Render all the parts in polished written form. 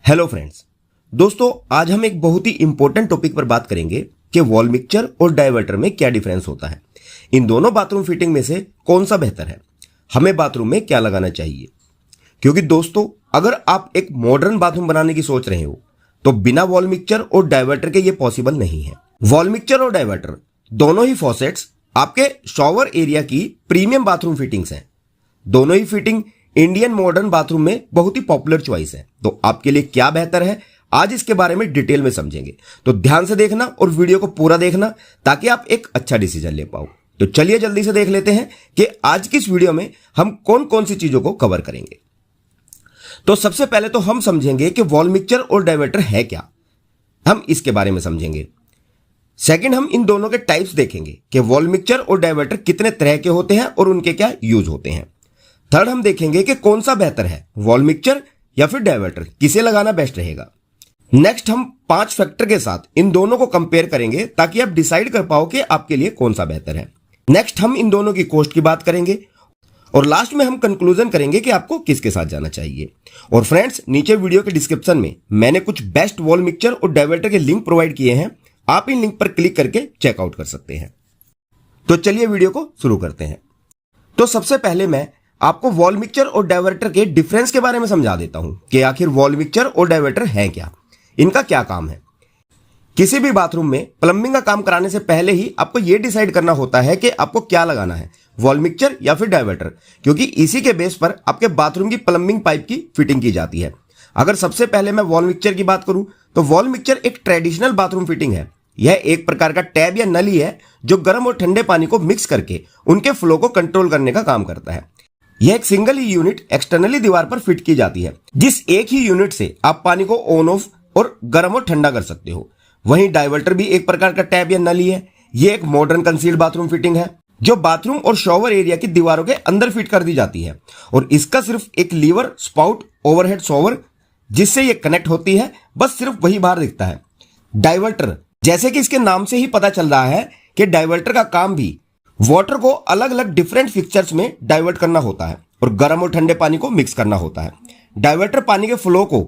Hello friends, दोस्तों आज हम एक बहुत ही इंपॉर्टेंट टॉपिक पर बात करेंगे कि वॉल मिक्सचर और डायवर्टर में क्या डिफरेंस होता है। इन दोनों बाथरूम फिटिंग में से कौन सा बेहतर है, हमें बाथरूम में क्या लगाना चाहिए। क्योंकि दोस्तों अगर आप एक मॉडर्न बाथरूम बनाने की सोच रहे हो तो बिना वॉल मिक्सचर और डायवर्टर के ये पॉसिबल नहीं है। वॉल मिक्सचर और डायवर्टर दोनों ही फॉसेट्स आपके शॉवर एरिया की प्रीमियम बाथरूम फिटिंग्स हैं। दोनों ही फिटिंग इंडियन मॉडर्न बाथरूम में बहुत ही पॉपुलर चॉइस है। तो आपके लिए क्या बेहतर है, आज इसके बारे में डिटेल में समझेंगे। तो ध्यान से देखना और वीडियो को पूरा देखना ताकि आप एक अच्छा डिसीजन ले पाओ। तो चलिए जल्दी से देख लेते हैं कि आज की इस वीडियो में हम कौन कौन सी चीजों को कवर करेंगे। तो सबसे पहले तो हम समझेंगे कि वॉल मिक्सचर और डायवर्टर है क्या, हम इसके बारे में समझेंगे। सेकंड, हम इन दोनों के टाइप्स देखेंगे कि वॉल मिक्सचर और डायवर्टर कितने तरह के होते हैं और उनके क्या यूज होते हैं। थर्ड, हम देखेंगे कि कौन सा बेहतर है, वॉल मिक्सचर या फिर डायवर्टर, किसे लगाना बेस्ट रहेगा। नेक्स्ट, हम 5 फैक्टर के साथ इन दोनों को कंपेयर करेंगे ताकि आप डिसाइड कर पाओ कि आपके लिए कौन सा बेहतर है। नेक्स्ट, हम इन दोनों की कॉस्ट की बात करेंगे और लास्ट में हम कंक्लूजन करेंगे कि आपको किसके साथ जाना चाहिए। और फ्रेंड्स, नीचे वीडियो के डिस्क्रिप्शन में मैंने कुछ बेस्ट वॉल मिक्सचर और डायवर्टर के लिंक प्रोवाइड किए हैं, आप इन लिंक पर क्लिक करके चेकआउट कर सकते हैं। तो चलिए वीडियो को शुरू करते हैं। तो सबसे पहले मैं आपको वॉल मिक्सचर और डायवर्टर के डिफरेंस के बारे में समझा देता हूं कि आखिर वॉल मिक्सचर और डायवर्टर है क्या, इनका क्या काम है। किसी भी बाथरूम में प्लम्बिंग का काम कराने से पहले ही आपको यह डिसाइड करना होता है कि आपको क्या लगाना है, वॉल मिक्सचर या फिर डायवर्टर, क्योंकि इसी के बेस पर आपके बाथरूम की प्लम्बिंग पाइप की फिटिंग की जाती है। अगर सबसे पहले मैं वॉल मिक्सचर की बात करूं तो वॉल मिक्सचर एक ट्रेडिशनल बाथरूम फिटिंग है। यह एक प्रकार का टैब या नली है जो गर्म और ठंडे पानी को मिक्स करके उनके फ्लो को कंट्रोल करने का काम करता है। यह एक सिंगल ही यूनिट एक्सटर्नली दीवार पर फिट की जाती है, जिस एक ही यूनिट से आप पानी को ऑन ऑफ और गर्म और ठंडा कर सकते हो। वहीं डायवर्टर भी एक प्रकार का टैब या नली है। यह एक मॉडर्न कंसील्ड बाथरूम फिटिंग है जो बाथरूम और शॉवर एरिया की दीवारों के अंदर फिट कर दी जाती है और इसका सिर्फ एक लीवर, स्पाउट, ओवरहेड शॉवर जिससे यह कनेक्ट होती है, बस सिर्फ वही बाहर दिखता है। डायवर्टर, जैसे कि इसके नाम से ही पता चल रहा है कि डायवर्टर का काम भी वाटर को अलग अलग डिफरेंट फिक्चर्स में डाइवर्ट करना होता है और गर्म और ठंडे पानी को मिक्स करना होता है। डाइवर्टर पानी के फ्लो को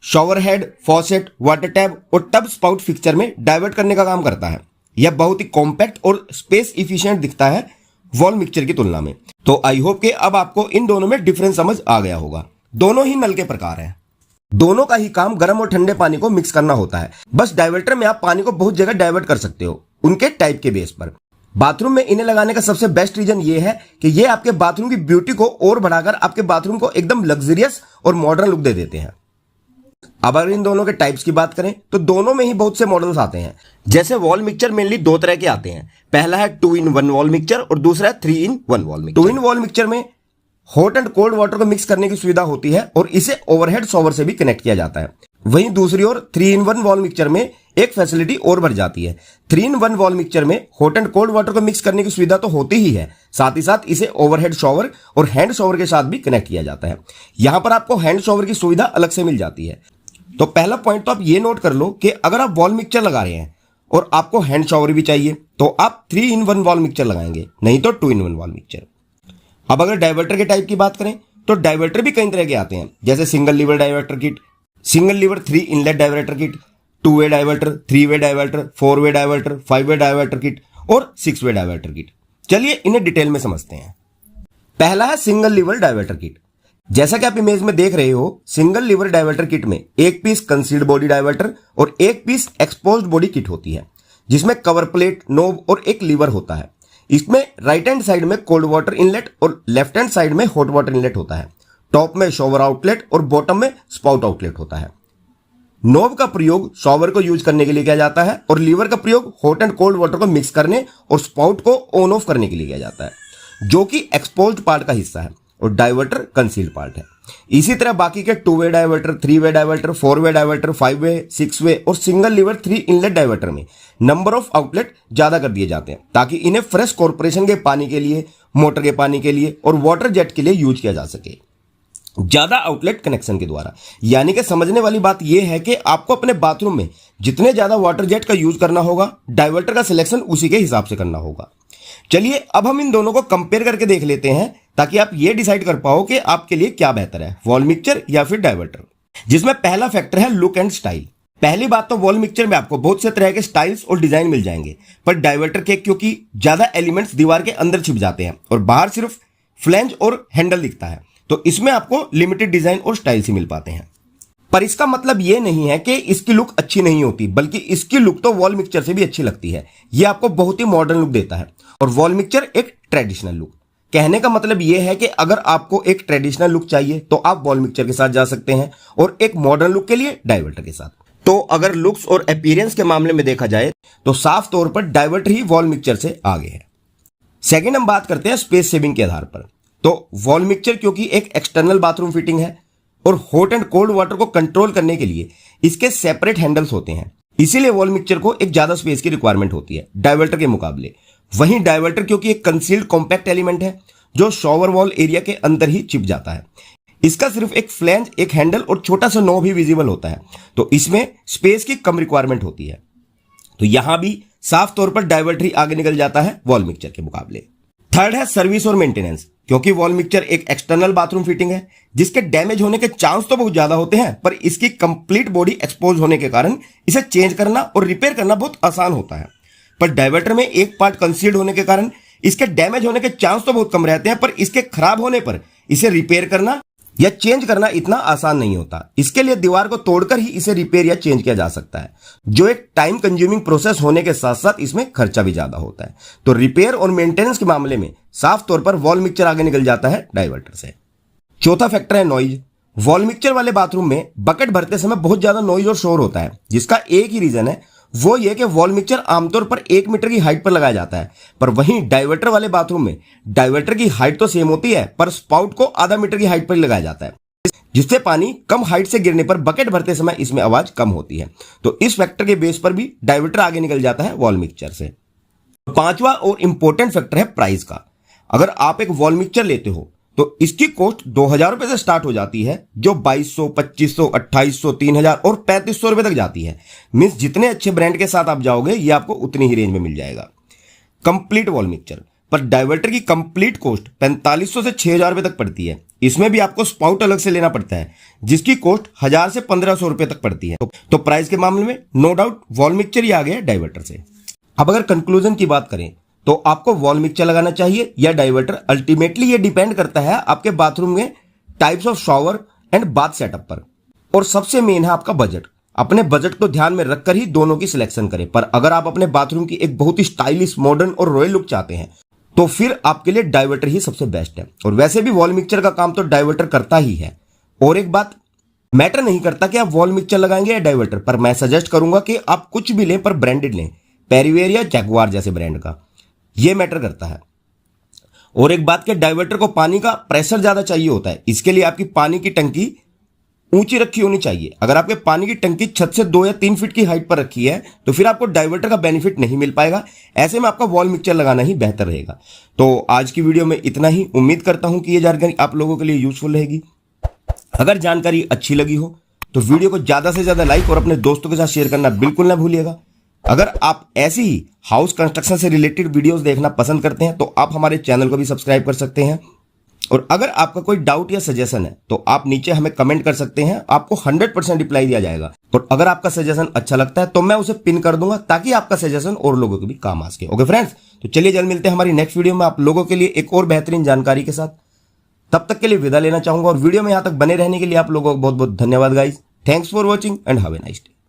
shower head, faucet, water tap और टब स्पाउट फिक्चर में डाइवर्ट करने का काम करता है। यह बहुत ही कॉम्पैक्ट और स्पेस इफिशिएंट दिखता है वॉल मिक्सचर की तुलना में। तो आई होप कि अब आपको इन दोनों में डिफरेंस समझ आ गया होगा। दोनों ही नल के प्रकार हैं, दोनों का ही काम गर्म और ठंडे पानी को मिक्स करना होता है। बस डाइवर्टर में आप पानी को बहुत जगह डाइवर्ट कर सकते हो उनके टाइप के बेस पर। बाथरूम में इन्हें लगाने का सबसे बेस्ट रीजन ये है कि ये आपके बाथरूम की ब्यूटी को और बढ़ाकर आपके बाथरूम को एकदम लग्जरियस और मॉडर्न लुक दे देते हैं। अब अगर इन दोनों के टाइप्स की बात करें तो दोनों में ही बहुत से मॉडल्स आते हैं। जैसे वॉल मिक्सचर मेनली 2 तरह के आते हैं। पहला है 2-in-1 वॉल मिक्सचर और दूसरा है 3-in-1 wall mixture. 2-in wall mixture में हॉट एंड कोल्ड वाटर को मिक्स करने की सुविधा होती है और इसे ओवरहेड शॉवर से भी कनेक्ट किया जाता है। वहीं दूसरी ओर 3-in-1 वॉल मिक्सचर में एक फैसिलिटी और बढ़ जाती है। 3-in-1 वॉल मिक्सचर में हॉट एंड कोल्ड वाटर को मिक्स करने की सुविधा तो होती ही है, साथ ही साथ इसे ओवरहेड शॉवर और हैंड शॉवर के साथ भी कनेक्ट किया जाता है। यहां पर आपको हैंड शॉवर की सुविधा अलग से मिल जाती है। तो पहला पॉइंट तो आप ये नोट कर लो कि अगर आप वॉल मिक्सचर लगा रहे हैं और आपको हैंड शॉवर भी चाहिए तो आप 3-in-1 वॉल मिक्सचर लगाएंगे, नहीं तो 2-in-1 वॉल मिक्सचर। अब अगर डायवर्टर के टाइप की बात करें तो डायवर्टर भी कई तरह के आते हैं, जैसे single liver diverter kit, single liver 3 inlet diverter kit, two way diverter, 3-वे diverter, 4-वे diverter, 5-वे diverter kit और 6-वे डायवर्टर किट। चलिए इन्हें डिटेल में समझते हैं। पहला है सिंगल लीवर डायवर्टर किट। जैसा कि आप इमेज में देख रहे हो, सिंगल लीवर डायवर्टर किट में एक पीस कंसील्ड बॉडी डायवर्टर और एक पीस एक्सपोज्ड बॉडी किट होती है, जिसमें कवर प्लेट, नोब और एक लीवर होता है। इसमें राइट हैंड साइड में कोल्ड वाटर इनलेट और लेफ्ट हैंड साइड में हॉट वाटर इनलेट होता है। टॉप में शॉवर आउटलेट और बॉटम में स्पाउट आउटलेट होता है। नोब का प्रयोग शॉवर को यूज करने के लिए किया जाता है और लीवर का प्रयोग हॉट एंड कोल्ड वाटर को मिक्स करने और स्पाउट को ऑन ऑफ करने के लिए किया जाता है, जो कि एक्सपोज्ड पार्ट का हिस्सा है और डायवर्टर कंसील्ड पार्ट है। इसी तरह बाकी के 2-वे डायवर्टर, 3-वे डायवर्टर, 4-वे डायवर्टर, 5-वे, 6-वे और सिंगल लीवर 3 इनलेट डायवर्टर में नंबर ऑफ आउटलेट ज्यादा कर दिए जाते हैं ताकि इन्हें फ्रेश कॉर्पोरेशन के पानी के लिए, मोटर के पानी के लिए और वाटर जेट के लिए यूज किया जा सके, ज्यादा आउटलेट कनेक्शन के द्वारा। यानी कि समझने वाली बात यह है कि आपको अपने बाथरूम में जितने ज्यादा वाटर जेट का यूज करना होगा, डायवर्टर का सिलेक्शन उसी के हिसाब से करना होगा। चलिए अब हम इन दोनों को कंपेयर करके देख लेते हैं ताकि आप ये डिसाइड कर पाओ कि आपके लिए क्या बेहतर है, वॉल मिक्सचर या फिर डायवर्टर। जिसमें पहला फैक्टर है लुक एंड स्टाइल। पहली बात तो वॉल मिक्सचर में आपको बहुत से तरह के स्टाइल्स और डिजाइन मिल जाएंगे, पर डायवर्टर के क्योंकि ज्यादा एलिमेंट्स दीवार के अंदर छिप जाते हैं और बाहर सिर्फ फ्लैंज और हैंडल दिखता है, तो इसमें आपको लिमिटेड डिजाइन और स्टाइल ही मिल पाते हैं। पर इसका मतलब यह नहीं है कि इसकी लुक अच्छी नहीं होती, बल्कि इसकी लुक तो वॉल मिक्सचर से भी अच्छी लगती है। यह आपको बहुत ही मॉडर्न लुक देता है और वॉल मिक्सचर एक ट्रेडिशनल लुक। कहने का मतलब यह है कि अगर आपको एक ट्रेडिशनल लुक चाहिए तो आप वॉल मिक्सचर के साथ जा सकते हैं और एक मॉडर्न लुक के लिए डायवर्टर के साथ। तो अगर लुक्स और अपीयरेंस के मामले में देखा जाए तो साफ तौर पर डायवर्टर ही वॉल मिक्सचर से आगे है। सेकंड हम बात करते हैं स्पेस सेविंग के आधार पर। तो वॉल मिक्सचर क्योंकि एक एक्सटर्नल बाथरूम फिटिंग है और हॉट एंड कोल्ड वाटर को कंट्रोल करने के लिए इसके सेपरेट हैंडल्स होते हैं, इसीलिए वॉल मिक्सचर को एक ज्यादा स्पेस की रिक्वायरमेंट होती है डायवर्टर के मुकाबले। वहीं डायवर्टर क्योंकि एक कंसील्ड कॉम्पैक्ट एलिमेंट है जो शॉवर वॉल एरिया के अंदर ही छिप जाता है, इसका सिर्फ एक फ्लैंज, एक हैंडल और छोटा सा नॉब भी विजिबल होता है, तो इसमें स्पेस की कम रिक्वायरमेंट होती है। तो यहां भी साफ तौर पर डायवर्टर ही आगे निकल जाता है वॉल मिक्सचर के मुकाबले। थर्ड है सर्विस और मेंटेनेंस। क्योंकि वॉल मिक्सचर एक एक्सटर्नल बाथरूम फिटिंग है जिसके डैमेज होने के चांस तो बहुत ज्यादा होते हैं, पर इसकी कंप्लीट बॉडी एक्सपोज होने के कारण इसे चेंज करना और रिपेयर करना बहुत आसान होता है। पर डायवर्टर में एक पार्ट कंसील्ड होने के कारण इसके डैमेज होने के चांस तो बहुत कम रहते हैं, पर इसके खराब होने पर इसे रिपेयर करना या चेंज करना इतना आसान नहीं होता। इसके लिए दीवार को तोड़कर ही इसे रिपेयर या चेंज किया जा सकता है, जो एक टाइम कंज्यूमिंग प्रोसेस होने के साथ साथ इसमें खर्चा भी ज्यादा होता है। तो रिपेयर और मेंटेनेंस के मामले में साफ तौर पर वॉल मिक्सचर आगे निकल जाता है डायवर्टर से। चौथा फैक्टर है नॉइज। वॉल मिक्सचर वाले बाथरूम में बकेट भरते समय बहुत ज्यादा नॉइज और शोर होता है, जिसका एक ही रीजन है, वो ये कि वॉल मिक्सचर आमतौर पर 1 मीटर की हाइट पर लगाया जाता है, पर वहीं डायवर्टर वाले बाथरूम में डायवर्टर की हाइट तो सेम होती है, पर स्पाउट को आधा मीटर की हाइट पर लगाया जाता है, जिससे पानी कम हाइट से गिरने पर बकेट भरते समय इसमें आवाज कम होती है। तो इस फैक्टर के बेस पर भी डायवर्टर आगे निकल जाता है वॉल मिक्सचर से। पांचवा और इंपॉर्टेंट फैक्टर है प्राइस का। अगर आप एक वॉल मिक्सचर लेते हो तो इसकी कॉस्ट 2000 रुपए से स्टार्ट हो जाती है, जो 2200, 2500, 2800, 3000 और 3500 रुपए तक जाती है। मींस जितने अच्छे ब्रांड के साथ आप जाओगे ये आपको उतनी ही रेंज में मिल जाएगा कंप्लीट वॉल मिक्सचर। पर डायवर्टर की कंप्लीट कॉस्ट 4500 से 6000 रुपए तक पड़ती है। इसमें भी आपको स्पाउट अलग से लेना पड़ता है, जिसकी कॉस्ट 1000 से 1500 रुपए तक पड़ती है। तो प्राइस के मामले में नो डाउट वॉल मिक्सचर ही आ गया डायवर्टर से। अब अगर कंक्लूजन की बात करें तो आपको वॉल मिक्सचर लगाना चाहिए या डायवर्टर, अल्टीमेटली ये डिपेंड करता है आपके बाथरूम में types of shower and bath setup पर, और सबसे मेन है आपका बजट। अपने बजट को ध्यान में रखकर ही दोनों की सिलेक्शन करें। पर अगर आप अपने बाथरूम की एक बहुत ही स्टाइलिश, मॉडर्न और रॉयल लुक चाहते हैं तो फिर आपके लिए डायवर्टर ही सबसे बेस्ट है। और वैसे भी वॉल मिक्सचर का काम तो डायवर्टर करता ही है। और एक बात, मैटर नहीं करता कि आप वॉल मिक्सचर लगाएंगे या डायवर्टर, पर मैं सजेस्ट करूंगा कि आप कुछ भी लें पर ब्रांडेड लें, पेरीवेयर या जैगुआर जैसे ब्रांड का, यह मैटर करता है। और एक बात, के डायवर्टर को पानी का प्रेशर ज्यादा चाहिए होता है, इसके लिए आपकी पानी की टंकी ऊंची रखी होनी चाहिए। अगर आपके पानी की टंकी छत से 2 या 3 फीट की हाइट पर रखी है तो फिर आपको डायवर्टर का बेनिफिट नहीं मिल पाएगा। ऐसे में आपका वॉल मिक्सचर लगाना ही बेहतर रहेगा। तो आज की वीडियो में इतना ही। उम्मीद करता हूं कि यह जानकारी आप लोगों के लिए यूजफुल रहेगी। अगर जानकारी अच्छी लगी हो तो वीडियो को ज्यादा से ज्यादा लाइक और अपने दोस्तों के साथ शेयर करना बिल्कुल ना भूलिएगा। अगर आप ऐसी ही हाउस कंस्ट्रक्शन से रिलेटेड वीडियोस देखना पसंद करते हैं तो आप हमारे चैनल को भी सब्सक्राइब कर सकते हैं। और अगर आपका कोई डाउट या सजेशन है तो आप नीचे हमें कमेंट कर सकते हैं, आपको 100% रिप्लाई दिया जाएगा। और अगर आपका सजेशन अच्छा लगता है तो मैं उसे पिन कर दूंगा, ताकि आपका सजेशन और लोगों को भी काम आ सके। ओके फ्रेंड्स, तो चलिए जल्द मिलते हैं हमारी नेक्स्ट वीडियो में आप लोगों के लिए एक और बेहतरीन जानकारी के साथ। तब तक के लिए विदा लेना चाहूंगा और वीडियो में यहां तक बने रहने के लिए आप लोगों को बहुत बहुत धन्यवाद guys. Thanks for watching and have a nice day.